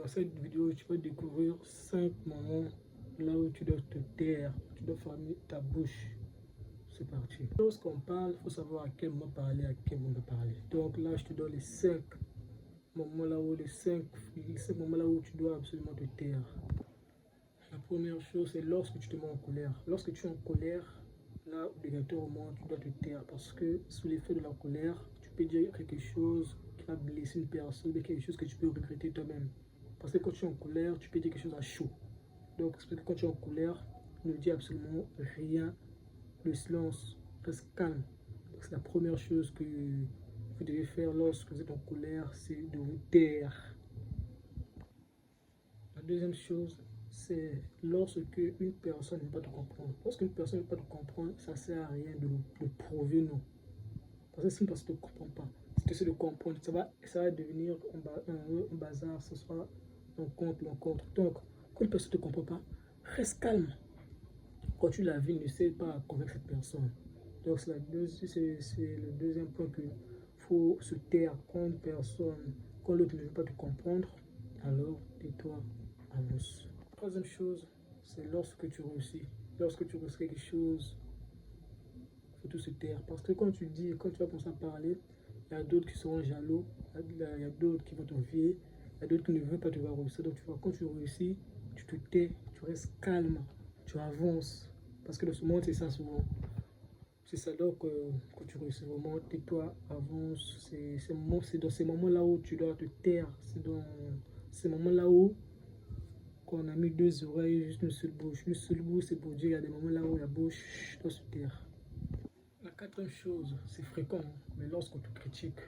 Dans cette vidéo, tu vas découvrir 5 moments là où tu dois te taire, tu dois fermer ta bouche. C'est parti. Lorsqu'on parle, il faut savoir à quel moment parler, à quel moment parler. Donc là, je te donne les 5 moments là où, les 5 moments là où tu dois absolument te taire. La première chose, c'est lorsque tu te mets en colère. Lorsque tu es en colère, là, obligatoirement, tu dois te taire parce que sous l'effet de la colère, tu peux dire quelque chose qui va blesser une personne, mais quelque chose que tu peux regretter toi-même. Parce que quand tu es en colère, tu peux dire quelque chose à chaud. Donc, c'est que quand tu es en colère, ne dis absolument rien. Le silence, reste calme. C'est la première chose que vous devez faire lorsque vous êtes en colère, c'est de vous taire. La deuxième chose, c'est lorsque une personne ne veut pas te comprendre. Lorsqu'une personne ne veut pas te comprendre, ça ne sert à rien de prouver non. Parce que si une personne ne te comprend pas, si tu essaies de comprendre, ça va devenir un bazar, ce sera un contre, l'encontre. Donc, quand une personne ne te comprend pas, reste calme. Continue la vie, ne sais pas convaincre cette personne. Donc, c'est le deuxième point qu'il faut se taire. Quand l'autre ne veut pas te comprendre, alors tais-toi, avance. Troisième chose, c'est lorsque tu réussis. Lorsque tu réussis quelque chose, il faut tout se taire. Parce que quand tu vas commencer à parler, il y a d'autres qui seront jaloux, il y a d'autres qui vont t'envier, il y a d'autres qui ne veulent pas te voir réussir. Donc, tu vois, quand tu réussis, tu te tais, tu restes calme, tu avances. Parce que dans ce monde, c'est ça souvent. C'est ça, donc quand tu réussis vraiment, tais-toi, avance. C'est dans ces moments-là où tu dois te taire. C'est dans ces moments-là où, quand on a mis deux oreilles, juste une seule bouche. Une seule bouche, c'est pour dire qu'il y a des moments là où la bouche doit se taire. La quatrième chose, c'est fréquent, mais lorsqu'on te critique,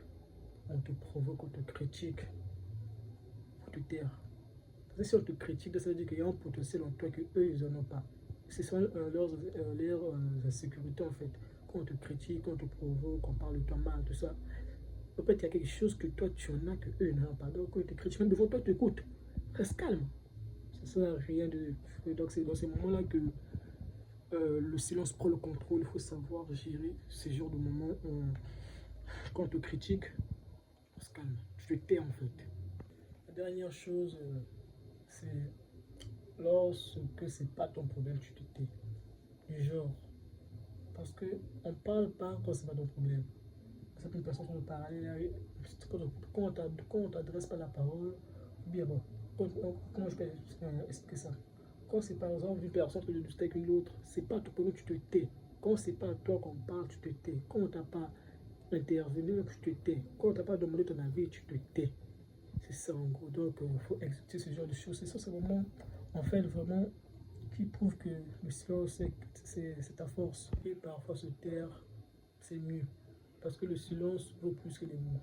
on te provoque, on te critique, il faut te taire. Parce que si on te critique, ça veut dire qu'il y a un potentiel en toi que eux ils n'en ont pas. C'est ça leur insécurité en fait. Quand on te critique, quand on te provoque, on parle de toi mal, tout ça. En fait, il y a quelque chose que toi tu en as que eux n'ont pas. Donc quand ils te critiquent, même devant toi, tu écoutes. Reste calme. Ça sert à rien de. Donc c'est dans ces moments-là que le silence prend le contrôle. Il faut savoir gérer ces genres de moments où, quand on te critique, reste calme. Tu te tais en fait. La dernière chose, c'est lorsque c'est pas ton problème, tu te tais. Du genre. Parce qu'on ne parle pas quand c'est pas ton problème. Certaines personnes vont parler, quand on t'adresse pas la parole, ou bien bon, comment je peux expliquer ça? Quand c'est par exemple une personne qui discute avec l'autre, c'est pas ton problème, tu te tais. Quand c'est pas à toi qu'on parle, tu te tais. Quand on t'a pas intervenu, tu te tais. Quand on t'a pas demandé ton avis, tu te tais. C'est ça en gros. Donc il faut exécuter ce genre de choses. C'est ça, c'est vraiment, en fait, vraiment, qui prouve que le silence, c'est ta force. Et parfois se taire, c'est mieux. Parce que le silence vaut plus que les mots.